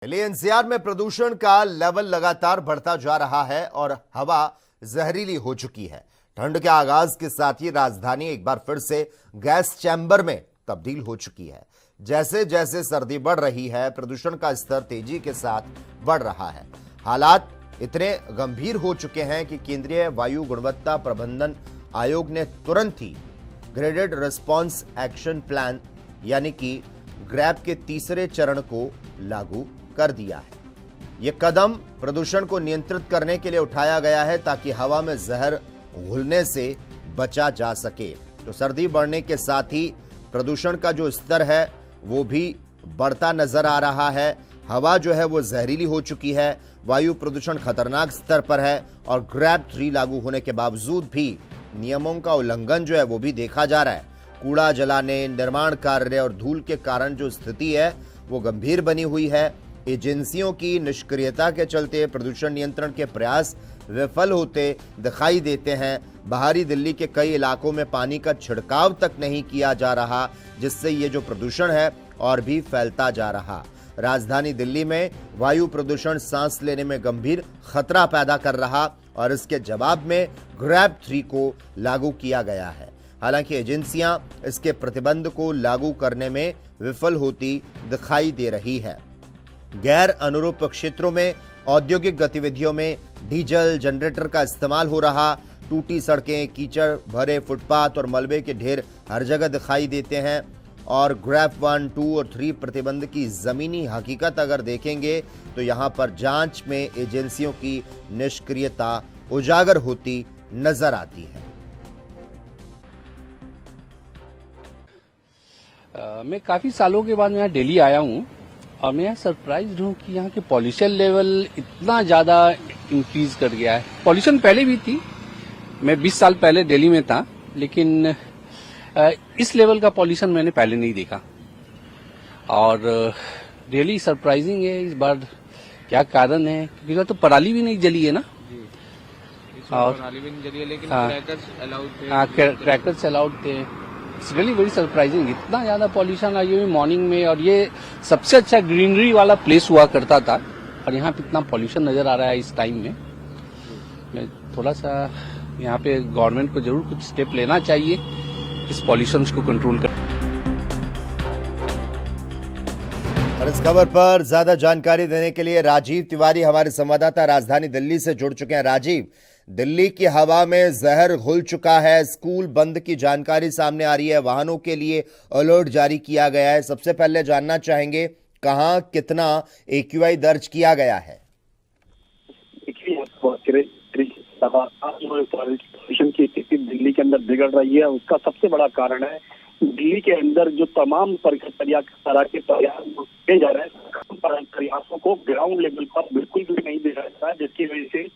Delhi NCR में प्रदूषण का लेवल लगातार बढ़ता जा रहा है और हवा जहरीली हो चुकी है। ठंड के आगाज के साथ ही राजधानी एक बार फिर से गैस चैम्बर में तब्दील हो चुकी है। जैसे जैसे सर्दी बढ़ रही है, प्रदूषण का स्तर तेजी के साथ बढ़ रहा है। हालात इतने गंभीर हो चुके हैं कि केंद्रीय वायु गुणवत्ता प्रबंधन आयोग ने तुरंत ही ग्रेडेड रिस्पॉन्स एक्शन प्लान यानी कि ग्रैप के तीसरे चरण को लागू कर दिया है। यह कदम प्रदूषण को नियंत्रित करने के लिए उठाया गया है ताकि हवा में जहर घुलने से बचा जा सके। तो सर्दी बढ़ने के साथ ही प्रदूषण का जो स्तर है वो भी बढ़ता नजर आ रहा है। हवा जो है वो जहरीली हो चुकी है, वायु प्रदूषण खतरनाक स्तर पर है और ग्रैप 3 लागू होने के बावजूद भी नियमों का उल्लंघन जो है वो भी देखा जा रहा है। कूड़ा जलाने, निर्माण कार्य और धूल के कारण जो स्थिति है वो गंभीर बनी हुई है। एजेंसियों की निष्क्रियता के चलते प्रदूषण नियंत्रण के प्रयास विफल होते दिखाई देते हैं। बाहरी दिल्ली के कई इलाकों में पानी का छिड़काव तक नहीं किया जा रहा, जिससे ये जो प्रदूषण है और भी फैलता जा रहा। राजधानी दिल्ली में वायु प्रदूषण सांस लेने में गंभीर खतरा पैदा कर रहा और इसके जवाब में ग्रैप 3 को लागू किया गया है। हालांकि एजेंसियां इसके प्रतिबंध को लागू करने में विफल होती दिखाई दे रही है। गैर अनुरूप क्षेत्रों में औद्योगिक गतिविधियों में डीजल जनरेटर का इस्तेमाल हो रहा। टूटी सड़कें, कीचड़ भरे फुटपाथ और मलबे के ढेर हर जगह दिखाई देते हैं। और ग्रैप 1, 2 और 3 प्रतिबंध की जमीनी हकीकत अगर देखेंगे तो यहां पर जांच में एजेंसियों की निष्क्रियता उजागर होती नजर आती है। मैं काफी सालों के बाद यहाँ दिल्ली आया हूँ और मैं सरप्राइज्ड हूँ कि यहाँ के पॉल्यूशन लेवल इतना ज्यादा इंक्रीज कर गया है। पॉल्यूशन पहले भी थी, मैं 20 साल पहले दिल्ली में था, लेकिन इस लेवल का पॉल्यूशन मैंने पहले नहीं देखा और रियली सरप्राइजिंग है इस बार। क्या कारण है? क्योंकि तो पराली भी नहीं जली है ना, और पराली भी नहीं जली है, लेकिन क्रैकर्स अलाउड थे। It's really very surprising. इतना ज्यादा पॉल्यूशन आई हुई मॉर्निंग में, और ये सबसे अच्छा ग्रीनरी वाला प्लेस हुआ करता था और यहाँ पे इतना पॉल्यूशन नजर आ रहा है इस टाइम में। मैं थोड़ा सा यहाँ पे गवर्नमेंट को जरूर कुछ स्टेप लेना चाहिए इस पॉल्यूशन को कंट्रोल कर। और इस खबर पर ज्यादा जानकारी देने के लिए राजीव तिवारी हमारे संवाददाता राजधानी दिल्ली से जुड़ चुके हैं। राजीव, दिल्ली की हवा में जहर घुल चुका है, स्कूल बंद की जानकारी सामने आ रही है, वाहनों के लिए अलर्ट जारी किया गया है। सबसे पहले जानना चाहेंगे कहां कितना AQI दर्ज किया गया है? पॉल्यूशन की स्थिति दिल्ली के अंदर बिगड़ रही है, उसका सबसे बड़ा कारण है दिल्ली के अंदर जो तमाम तरह के प्रयास किए जा रहे हैं, प्रयासों को ग्राउंड लेवल पर बिल्कुल भी नहीं देखा जाता है, जिसकी वजह से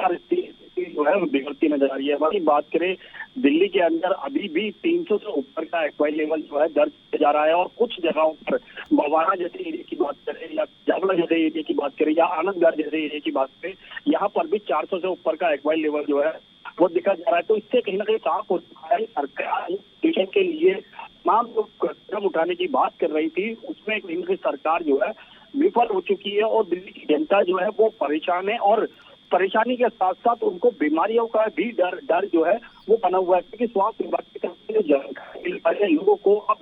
स्थिति जो है वो बिगड़ती नजर आ रही है। वही बात करें, दिल्ली के अंदर अभी भी 300 से ऊपर का AQI लेवल जो है दर्ज किया जा रहा है और कुछ जगहों पर मवाना जैसे एरिया की बात करें या जावला जैसे एरिया की बात करें या आनंदगढ़ जैसे एरिया की बात करें, यहाँ पर भी 400 से ऊपर का AQI लेवल जो है वो दिखा जा रहा है। तो इससे कहीं ना कहीं साफ हो चुका है सरकार पॉल्यूशन के लिए तमाम जो कदम उठाने की बात कर रही थी, उसमें कहीं ना कहीं सरकार जो है विफल हो चुकी है और दिल्ली की जनता जो है वो परेशान है और परेशानी के साथ साथ उनको बीमारियों का भी डर जो है वो बना हुआ है, क्योंकि स्वास्थ्य विभाग की तरफ से जो जानकारी मिल पाई है लोगों को अब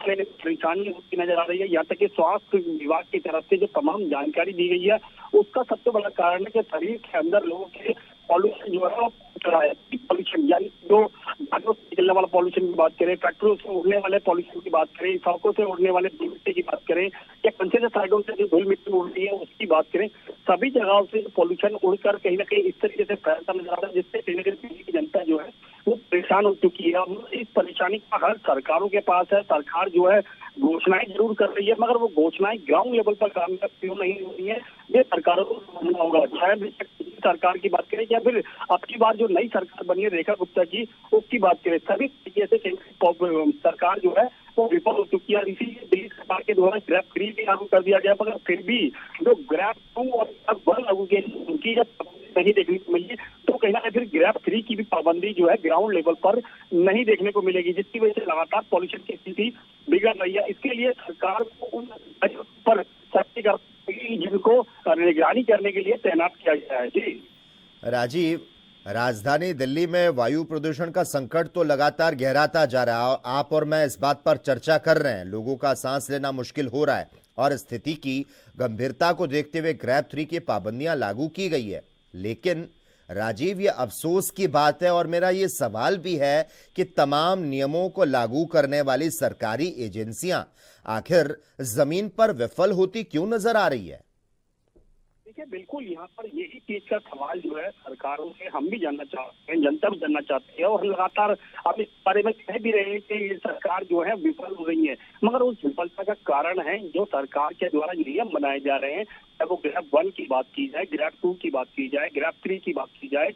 परेशानी होती नजर आ रही है। यहाँ तक कि स्वास्थ्य विभाग की तरफ से जो तमाम जानकारी दी गई है उसका सबसे बड़ा कारण है कि शरीर के अंदर लोगों के पॉल्यूशन जो है पॉल्यूशन यानी जो गाड़ियों से निकलने वाला पॉल्यूशन की बात करें, फैक्ट्रियों से उड़ने वाले पॉल्यूशन की बात करें, सड़कों से उड़ने वाले धूल मिट्टी की बात करें या कंसेसर साइडों से जो धूल मिट्टी उड़ रही है उसकी बात करें, सभी जगहों से पॉल्यूशन उड़कर कहीं ना कहीं इस तरीके से फैलता नजर आ रहा है, जिससे कहीं ना कहीं दिल्ली की जनता जो है वो परेशान हो चुकी है। इस परेशानी का हल सरकारों के पास है। सरकार जो है घोषणाएं जरूर कर रही है, मगर वो घोषणाएं ग्राउंड लेवल पर कामयाब क्यों नहीं हो रही है, ये सरकारों को समझना होगा। शायद सरकार की बात करें या फिर अब की बार जो नई सरकार बनी है रेखा गुप्ता की, उसकी बात करें, सभी तरीके से सरकार जो है वो विफल हो चुकी है। इसीलिए दिल्ली सरकार के द्वारा ग्रैप 3 भी लागू कर दिया गया, मगर फिर भी जो ग्रैप 2 और 1 लागू किए उनकी जब नहीं देखने को मिली तो कहीं ना कहीं फिर ग्रैप 3 की भी पाबंदी जो है ग्राउंड लेवल पर नहीं देखने को मिलेगी, जिसकी वजह से लगातार पॉल्यूशन की स्थिति बिगड़ रही है। इसके लिए सरकार को उन पर सख्ती जिनको निगरानी करने के लिए तैनात किया गया है। जी राजीव, राजधानी दिल्ली में वायु प्रदूषण का संकट तो लगातार गहराता जा रहा है। आप और मैं इस बात पर चर्चा कर रहे हैं, लोगों का सांस लेना मुश्किल हो रहा है और स्थिति की गंभीरता को देखते हुए ग्रैब 3 की पाबंदियां लागू की गई है। लेकिन राजीव, ये अफसोस की बात है और मेरा ये सवाल भी है कि तमाम नियमों को लागू करने वाली सरकारी एजेंसियां आखिर जमीन पर विफल होती क्यों नजर आ रही है? देखिए, बिल्कुल यहाँ पर यही चीज का सवाल जो है सरकारों से हम भी जानना चाहते हैं, जनता भी जानना चाहती है और लगातार आप इस बारे में कह भी रहे हैं कि ये सरकार जो है विफल हो रही है। मगर उस विफलता का कारण है जो सरकार के द्वारा नियम बनाए जा रहे हैं, चाहे वो ग्रैब 1 की बात की जाए, ग्रैब 2 की बात की जाए, ग्रैब 3 की बात की जाए,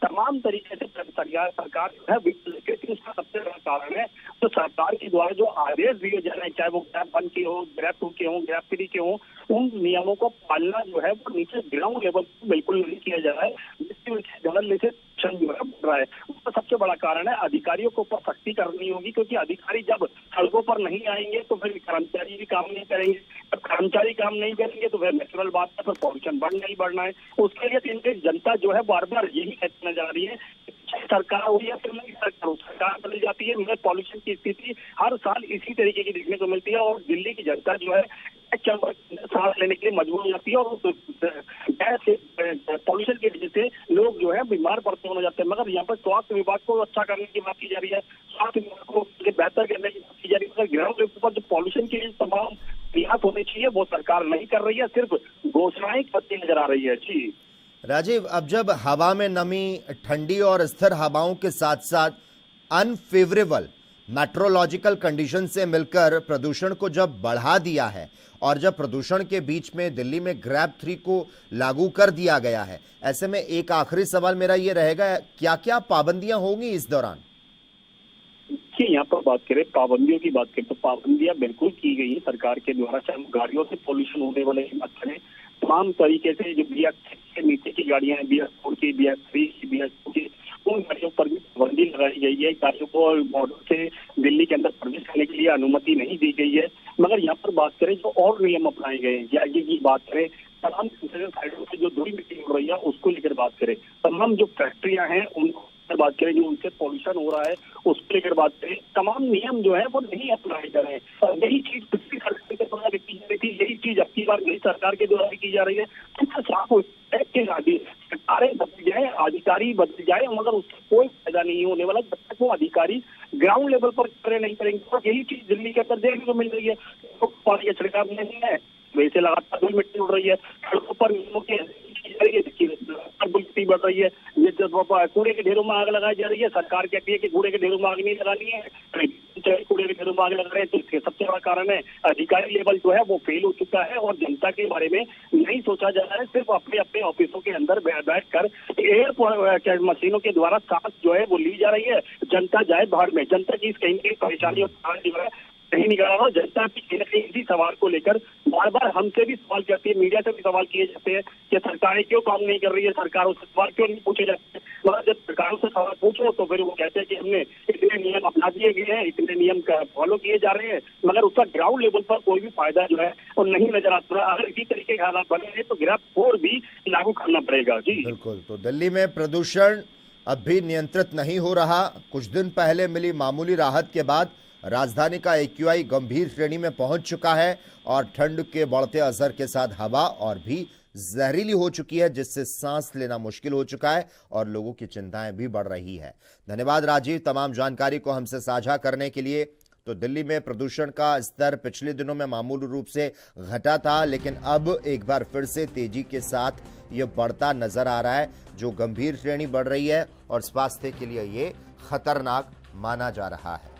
तमाम तरीके से सरकार जो है विफल। क्योंकि उसका सबसे बड़ा कारण है तो सरकार के द्वारा जो आदेश दिए जा रहे हैं, चाहे वो ग्रैब 1 के हो, ग्रैब 2 के हो, ग्रैब 3 के हो, उन नियमों को पालना जो है वो नीचे ग्राउंड लेवल पर बिल्कुल नहीं किया जा रहा है, जिसकी वजह से जनरलाइजेशन जो है बढ़ रहा है। उसका सबसे बड़ा कारण है अधिकारियों के ऊपर सख्ती करनी होगी, क्योंकि अधिकारी जब सड़कों पर नहीं आएंगे तो फिर कर्मचारी भी काम नहीं करेंगे। जब कर्मचारी काम नहीं करेंगे तो फिर नेचुरल बात है, फिर पॉल्यूशन बढ़ना ही बढ़ना है। उसके लिए इनकी जनता जो है बार बार यही कहती नजर आ रही है, सरकार हो या फिर नहीं सरकार बदल जाती है, मगर पॉल्यूशन की स्थिति हर साल इसी तरीके की देखने को मिलती है और दिल्ली की जनता जो है सांस लेने के लिए मजबूर हो जाती है और गैस से पॉल्यूशन की वजह से लोग जो है बीमार पड़ते हो जाते हैं। मगर यहाँ पर स्वास्थ्य विभाग को अच्छा करने की बात की जा रही है, स्वास्थ्य विभाग को बेहतर करने की बात की जा रही है, मगर ग्राउंड लेवल पर जो पॉल्यूशन के लिए तमाम प्रयास होने चाहिए वो सरकार नहीं कर रही है, सिर्फ घोषणाएं करती नजर आ रही है। जी राजीव, अब जब हवा में नमी, ठंडी और स्थिर हवाओं के साथ साथ अनफेवरेबल मेट्रोलॉजिकल कंडीशन से मिलकर प्रदूषण को जब बढ़ा दिया है और जब प्रदूषण के बीच में दिल्ली में ग्रैब 3 को लागू कर दिया गया है, ऐसे में एक आखिरी सवाल मेरा ये रहेगा, क्या क्या पाबंदियां होंगी इस दौरान? कि यहाँ पर बात करें पाबंदियों की बात करें तो पाबंदियां बिल्कुल की गई है सरकार के द्वारा, चाहे गाड़ियों से पोल्यूशन होने वाले की बात करें, तमाम तरीके से जो BS6 के नीचे की गाड़ियां हैं, BS4 की, BS3 की, BS2 की, उन गाड़ियों पर भी पाबंदी लगाई गई है। गाड़ियों को बॉर्डर से दिल्ली के अंदर प्रवेश करने के लिए अनुमति नहीं दी गई है। मगर यहाँ पर बात करें जो और नियम अपनाए गए हैं, आगे की बात करें, तमाम साइडों से जो धूल मिट्टी उड़ रही है उसको लेकर बात करें, तमाम जो फैक्ट्रियां हैं उनको बात करें, जो उनसे पॉल्यूशन हो रहा है उसको लेकर बात करें, तमाम नियम जो है वो नहीं अपनाए जा रहे हैं। और यही चीज पिछली सरकार के द्वारा की जा रही थी, यही चीज अब की बार नई सरकार के द्वारा की जा रही है। तो साफ हो सरकारें बदल जाए, अधिकारी बदल जाए, मगर उसका कोई फायदा नहीं होने वाला जब तक वो अधिकारी ग्राउंड लेवल पर करे नहीं करेंगे। और यही चीज दिल्ली के अंदर देखने को मिल रही है, तो पानी का छिड़काव नहीं है, वैसे लगातार धूल मिट्टी उड़ रही है, सड़कों पर नियमों की बढ़ रही है, कूड़े के ढेरों में आग लगाई जा रही है। सरकार कहती है कि कूड़े के ढेरों में आग नहीं लगानी है, कूड़े के ढेरों में आग लगा रहे हैं। तो इसके सबसे बड़ा कारण है अधिकारी लेवल जो है वो फेल हो चुका है और जनता के बारे में नहीं सोचा जा रहा है। सिर्फ अपने अपने ऑफिसों के अंदर बैठ कर एयर मशीनों के द्वारा सांस जो है वो ली जा रही है, जनता जाए बाहर में। जनता की कहीं कहीं परेशानी और जो है नहीं निकल रहा। जनता भी कहीं ना कहीं इसी सवाल को लेकर बार बार हमसे भी सवाल करती है, मीडिया से भी सवाल किए जाते हैं कि सरकारें क्यों काम नहीं कर रही है, सरकारों से सवाल क्यों नहीं पूछे जाते हैं। मगर जब सरकारों से सवाल पूछो तो फिर वो कहते हैं कि हमने इतने नियम अपना दिए गए हैं, इतने नियम फॉलो किए जा रहे हैं, मगर उसका ग्राउंड लेवल पर कोई भी फायदा जो है वो नहीं नजर आता। अगर इसी तरीके के हालात बने हैं तो ग्रैब 4 भी लागू करना पड़ेगा। जी बिल्कुल। तो दिल्ली में प्रदूषण अब भी नियंत्रित नहीं हो रहा। कुछ दिन पहले मिली मामूली राहत के बाद राजधानी का AQI गंभीर श्रेणी में पहुंच चुका है और ठंड के बढ़ते असर के साथ हवा और भी जहरीली हो चुकी है, जिससे सांस लेना मुश्किल हो चुका है और लोगों की चिंताएं भी बढ़ रही है। धन्यवाद राजीव, तमाम जानकारी को हमसे साझा करने के लिए। तो दिल्ली में प्रदूषण का स्तर पिछले दिनों में मामूली रूप से घटा था, लेकिन अब एक बार फिर से तेजी के साथ ये बढ़ता नजर आ रहा है, जो गंभीर श्रेणी बढ़ रही है और स्वास्थ्य के लिए ये खतरनाक माना जा रहा है।